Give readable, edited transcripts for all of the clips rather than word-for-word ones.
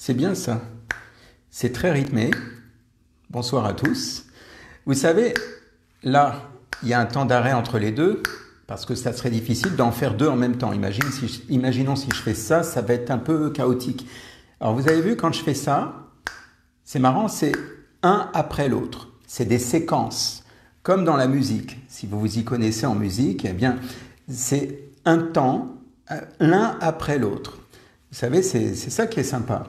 C'est bien ça. C'est très rythmé. Bonsoir à tous. Vous savez, là, il y a un temps d'arrêt entre les deux, parce que ça serait difficile d'en faire deux en même temps. Imaginons si je fais ça, ça va être un peu chaotique. Alors vous avez vu, quand je fais ça, c'est marrant, c'est un après l'autre. C'est des séquences, comme dans la musique. Si vous vous y connaissez en musique, eh bien, c'est un temps, l'un après l'autre. Vous savez, c'est ça qui est sympa.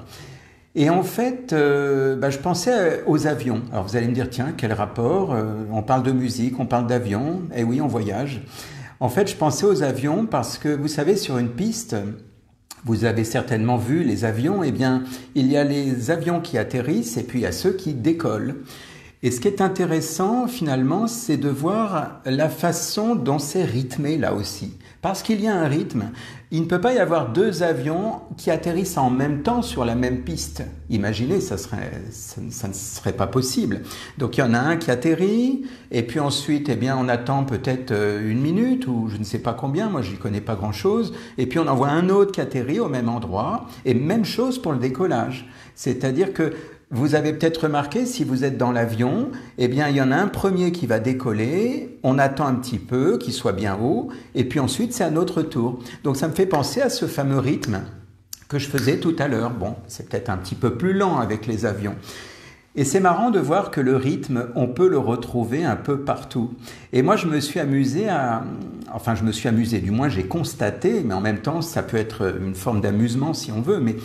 Et en fait, je pensais aux avions. Alors vous allez me dire, tiens, quel rapport? On parle de musique, on parle d'avions. Eh oui, on voyage. En fait, je pensais aux avions parce que, vous savez, sur une piste, vous avez certainement vu les avions. Eh bien, il y a les avions qui atterrissent et puis il y a ceux qui décollent. Et ce qui est intéressant, finalement, c'est de voir la façon dont c'est rythmé là aussi. Parce qu'il y a un rythme. Il ne peut pas y avoir deux avions qui atterrissent en même temps sur la même piste. Imaginez, ça ne serait pas possible. Donc il y en a un qui atterrit, et puis ensuite, eh bien, on attend peut-être une minute, ou je ne sais pas combien, moi je n'y connais pas grand-chose, et puis on en voit un autre qui atterrit au même endroit, et même chose pour le décollage. C'est-à-dire que vous avez peut-être remarqué, si vous êtes dans l'avion, eh bien, il y en a un premier qui va décoller, on attend un petit peu, qu'il soit bien haut, et puis ensuite, c'est à notre tour. Donc, ça me fait penser à ce fameux rythme que je faisais tout à l'heure. Bon, c'est peut-être un petit peu plus lent avec les avions. Et c'est marrant de voir que le rythme, on peut le retrouver un peu partout. Et moi, je me suis amusé du moins j'ai constaté, mais en même temps, ça peut être une forme d'amusement si on veut, mais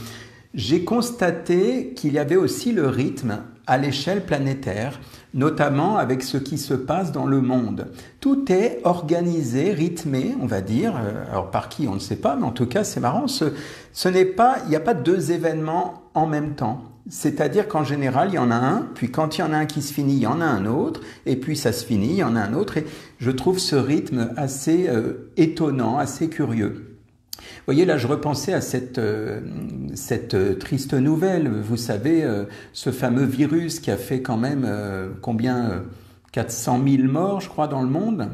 j'ai constaté qu'il y avait aussi le rythme à l'échelle planétaire, notamment avec ce qui se passe dans le monde. Tout est organisé, rythmé, on va dire. Alors par qui, on ne sait pas, mais en tout cas, c'est marrant. Il n'y a pas deux événements en même temps. C'est-à-dire qu'en général, il y en a un, puis quand il y en a un qui se finit, il y en a un autre, et puis ça se finit, il y en a un autre. Et je trouve ce rythme assez étonnant, assez curieux. Vous voyez, là, je repensais à cette triste nouvelle. Vous savez, ce fameux virus qui a fait quand même, 400 000 morts, je crois, dans le monde.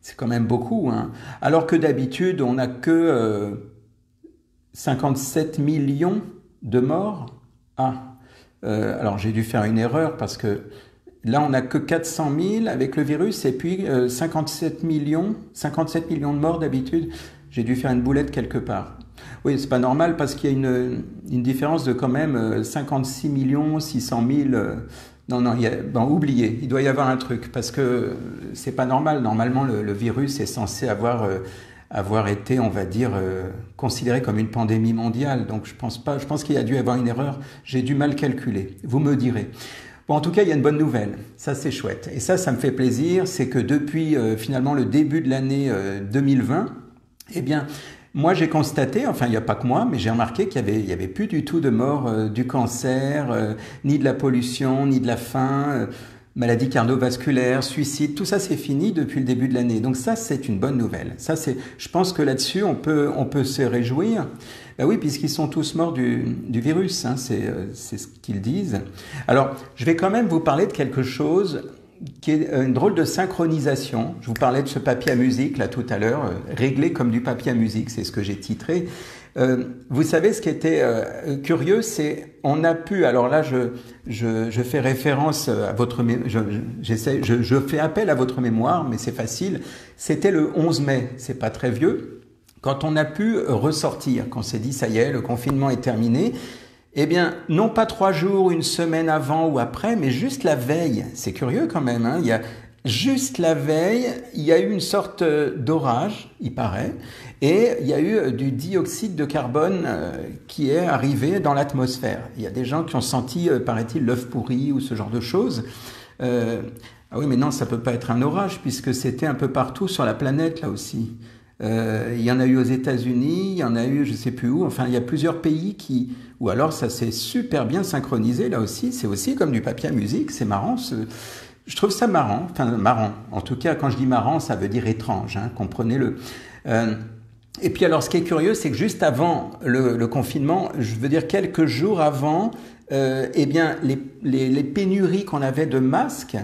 C'est quand même beaucoup, hein. Alors que d'habitude, on n'a que 57 millions de morts. Alors j'ai dû faire une erreur parce que là, on n'a que 400 000 avec le virus et puis 57 millions de morts d'habitude. J'ai dû faire une boulette quelque part. Oui, c'est pas normal parce qu'il y a une différence de quand même 56 600 000. Oubliez, il doit y avoir un truc parce que c'est pas normal. Normalement, le virus est censé avoir été, on va dire, considéré comme une pandémie mondiale. Donc je pense qu'il y a dû y avoir une erreur. J'ai dû mal calculer. Vous me direz. Bon, en tout cas, il y a une bonne nouvelle. Ça, c'est chouette. Et ça me fait plaisir. C'est que depuis finalement le début de l'année 2020, eh bien, moi j'ai constaté, enfin il n'y a pas que moi, mais j'ai remarqué qu'il y avait plus du tout de morts du cancer, ni de la pollution, ni de la faim, maladies cardiovasculaires, suicide, tout ça c'est fini depuis le début de l'année. Donc ça c'est une bonne nouvelle. Je pense que là-dessus on peut se réjouir. Ben oui, puisqu'ils sont tous morts du virus, hein, c'est ce qu'ils disent. Alors je vais quand même vous parler de quelque chose qui est une drôle de synchronisation. Je vous parlais de ce papier à musique là tout à l'heure, réglé comme du papier à musique, c'est ce que j'ai titré. Vous savez, ce qui était curieux, c'est on a pu. Alors là, je fais référence à votre, je fais appel à votre mémoire, mais c'est facile. C'était le 11 mai, c'est pas très vieux, quand on a pu ressortir, qu'on s'est dit ça y est, le confinement est terminé. Eh bien, non pas 3 jours, une semaine avant ou après, mais juste la veille. C'est curieux quand même, hein. Juste la veille, il y a eu une sorte d'orage, il paraît, et il y a eu du dioxyde de carbone qui est arrivé dans l'atmosphère. Il y a des gens qui ont senti, paraît-il, l'œuf pourri ou ce genre de choses. Ah oui, mais non, ça peut pas être un orage, puisque c'était un peu partout sur la planète, là aussi. Il y en a eu aux États-Unis, il y en a eu je sais plus où, enfin il y a plusieurs pays ou alors ça s'est super bien synchronisé là aussi, c'est aussi comme du papier à musique, c'est marrant, je trouve ça marrant, en tout cas quand je dis marrant ça veut dire étrange, hein, comprenez-le. Et puis alors ce qui est curieux c'est que juste avant le confinement, je veux dire quelques jours avant, eh bien les pénuries qu'on avait de masques,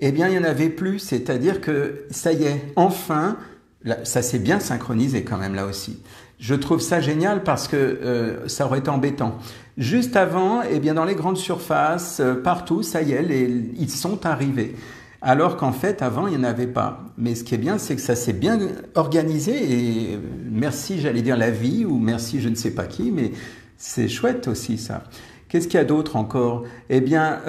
eh bien il n'y en avait plus, c'est-à-dire que ça y est, enfin, là, ça s'est bien synchronisé quand même là aussi. Je trouve ça génial parce que ça aurait été embêtant. Juste avant, eh bien, dans les grandes surfaces, partout, ça y est, ils sont arrivés. Alors qu'en fait, avant, il n'y en avait pas. Mais ce qui est bien, c'est que ça s'est bien organisé et merci, j'allais dire la vie ou merci je ne sais pas qui, mais c'est chouette aussi ça. Qu'est-ce qu'il y a d'autre encore? Eh bien,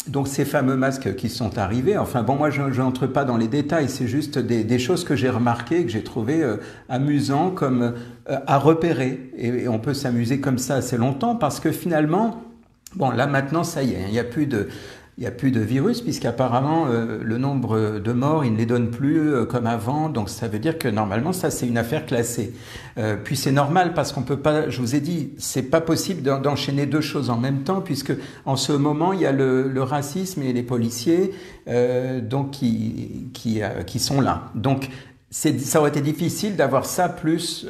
donc ces fameux masques qui sont arrivés, enfin bon, moi je n'entre pas dans les détails, c'est juste des choses que j'ai remarquées, que j'ai trouvées amusant comme à repérer. Et on peut s'amuser comme ça assez longtemps parce que finalement, bon là maintenant ça y est, il n'y a plus de... Il n'y a plus de virus puisqu'apparemment le nombre de morts, il ne les donne plus comme avant. Donc ça veut dire que normalement ça c'est une affaire classée. Puis c'est normal parce qu'on peut pas, je vous ai dit, c'est pas possible d'enchaîner deux choses en même temps puisque en ce moment il y a le racisme et les policiers donc qui sont là. Donc ça aurait été difficile d'avoir ça plus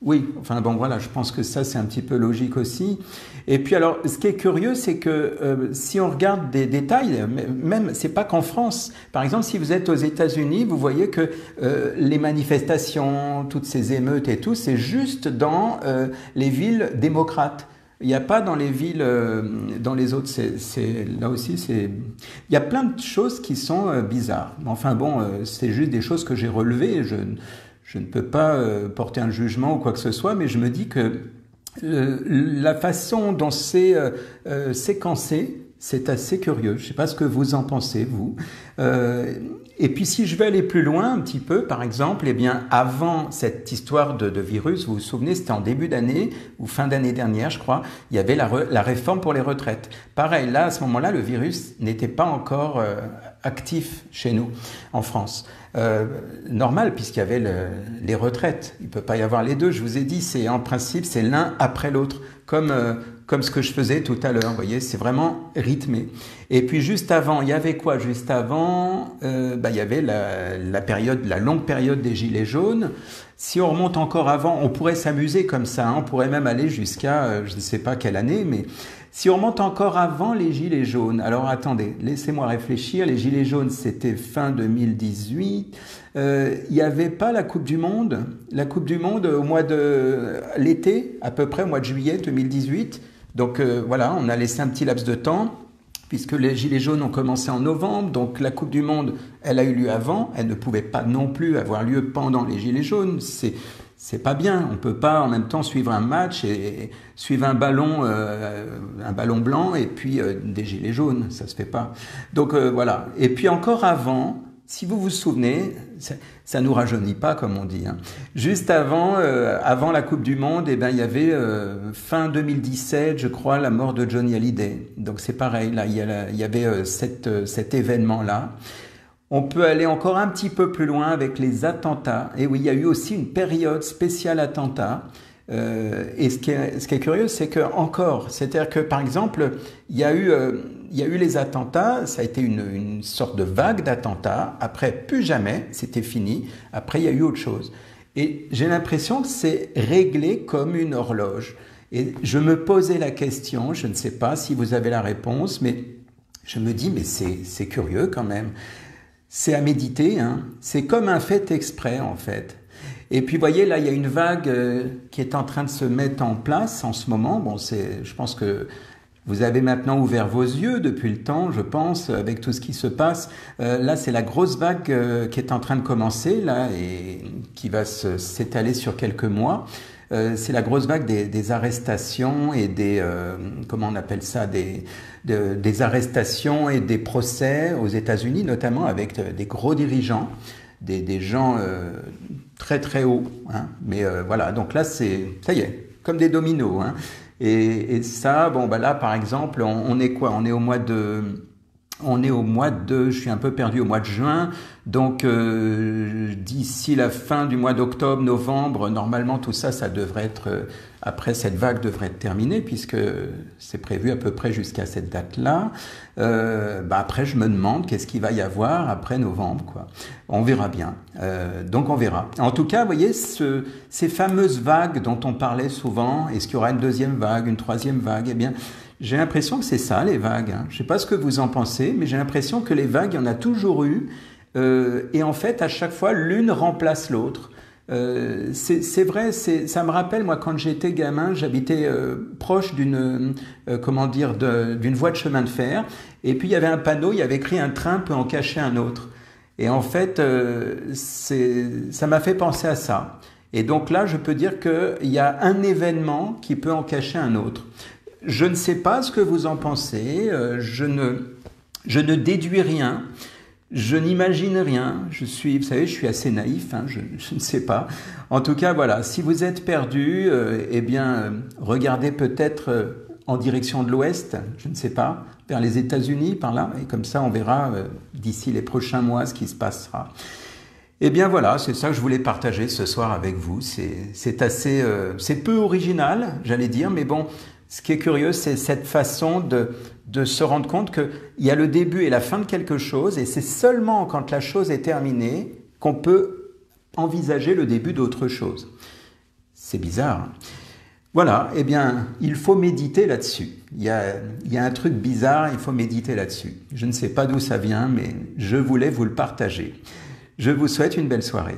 oui, enfin bon voilà, je pense que ça c'est un petit peu logique aussi. Et puis alors, ce qui est curieux, c'est que si on regarde des détails, même c'est pas qu'en France. Par exemple, si vous êtes aux États-Unis, vous voyez que les manifestations, toutes ces émeutes et tout, c'est juste dans les villes démocrates. Il n'y a pas dans les villes, dans les autres, là aussi, il y a plein de choses qui sont bizarres. Enfin bon, c'est juste des choses que j'ai relevées. Je ne peux pas porter un jugement ou quoi que ce soit, mais je me dis que la façon dont c'est séquencé, c'est assez curieux. Je ne sais pas ce que vous en pensez, vous. Et puis si je vais aller plus loin un petit peu, par exemple, eh bien avant cette histoire de virus, vous vous souvenez, c'était en début d'année ou fin d'année dernière, je crois, il y avait la réforme pour les retraites. Pareil, là, à ce moment-là, le virus n'était pas encore actif chez nous, en France. Normal, puisqu'il y avait les retraites. Il ne peut pas y avoir les deux. Je vous ai dit, en principe, c'est l'un après l'autre, comme ce que je faisais tout à l'heure. Vous voyez, c'est vraiment rythmé. Et puis juste avant, il y avait quoi? Juste avant, il y avait la longue période des Gilets jaunes. Si on remonte encore avant, on pourrait s'amuser comme ça. Hein, on pourrait même aller jusqu'à, je ne sais pas quelle année, mais si on remonte encore avant les Gilets jaunes, alors attendez, laissez-moi réfléchir. Les Gilets jaunes, c'était fin 2018. Il n'y avait pas la Coupe du Monde. La Coupe du Monde au mois de l'été, à peu près au mois de juillet 2018. Donc voilà, on a laissé un petit laps de temps, puisque les Gilets jaunes ont commencé en novembre. Donc la Coupe du Monde, elle a eu lieu avant. Elle ne pouvait pas non plus avoir lieu pendant les Gilets jaunes. C'est pas bien. On peut pas en même temps suivre un match et suivre un ballon blanc et puis des gilets jaunes. Ça se fait pas. Donc voilà. Et puis encore avant, si vous vous souvenez, ça nous rajeunit pas comme on dit. Hein. Juste avant la Coupe du Monde, eh ben il y avait fin 2017, je crois, la mort de Johnny Hallyday. Donc c'est pareil. Là, il y avait cet événement là. On peut aller encore un petit peu plus loin avec les attentats. Et oui, il y a eu aussi une période spéciale attentats. Et ce qui est curieux, c'est que encore, c'est-à-dire que par exemple, il y a eu les attentats. Ça a été une sorte de vague d'attentats. Après, plus jamais, c'était fini. Après, il y a eu autre chose. Et j'ai l'impression que c'est réglé comme une horloge. Et je me posais la question, je ne sais pas si vous avez la réponse, mais je me dis, mais c'est curieux quand même. C'est à méditer, hein. C'est comme un fait exprès en fait. Et puis vous voyez là, il y a une vague qui est en train de se mettre en place en ce moment. Bon, je pense que vous avez maintenant ouvert vos yeux depuis le temps, je pense, avec tout ce qui se passe. Là, c'est la grosse vague qui est en train de commencer là et qui va s'étaler sur quelques mois. C'est la grosse vague des arrestations et comment on appelle ça, des arrestations et des procès aux États-Unis, notamment avec des gros dirigeants, des gens très très hauts. Hein. Mais voilà, donc là, ça y est, comme des dominos. Hein. Et ça, bon, bah là, par exemple, on est quoi? On est au mois de, je suis un peu perdu, au mois de juin. Donc, d'ici la fin du mois d'octobre, novembre, normalement, tout ça, ça devrait être, après cette vague devrait être terminée, puisque c'est prévu à peu près jusqu'à cette date-là. Après, je me demande qu'est-ce qu'il va y avoir après novembre, quoi. On verra bien. Donc, on verra. En tout cas, vous voyez, ces fameuses vagues dont on parlait souvent, est-ce qu'il y aura une deuxième vague, une troisième vague? Eh bien, j'ai l'impression que c'est ça, les vagues. Hein. Je ne sais pas ce que vous en pensez, mais j'ai l'impression que les vagues, il y en a toujours eu. Et en fait, à chaque fois, l'une remplace l'autre. C'est vrai, ça me rappelle, moi, quand j'étais gamin, j'habitais proche comment dire, d'une voie de chemin de fer, et puis il y avait un panneau, il y avait écrit un train peut en cacher un autre. Et en fait, ça m'a fait penser à ça. Et donc là, je peux dire qu'il y a un événement qui peut en cacher un autre. Je ne sais pas ce que vous en pensez, je ne déduis rien. Je n'imagine rien, vous savez, je suis assez naïf, hein, je ne sais pas. En tout cas, voilà, si vous êtes perdu, eh bien, regardez peut-être en direction de l'Ouest, je ne sais pas, vers les États-Unis, par là, et comme ça, on verra d'ici les prochains mois ce qui se passera. Eh bien voilà, c'est ça que je voulais partager ce soir avec vous. C'est assez, c'est peu original, j'allais dire, mais bon, ce qui est curieux, c'est cette façon de se rendre compte qu'il y a le début et la fin de quelque chose, et c'est seulement quand la chose est terminée qu'on peut envisager le début d'autre chose. C'est bizarre. Hein. Voilà, eh bien, il faut méditer là-dessus. Il y a un truc bizarre, il faut méditer là-dessus. Je ne sais pas d'où ça vient, mais je voulais vous le partager. Je vous souhaite une belle soirée.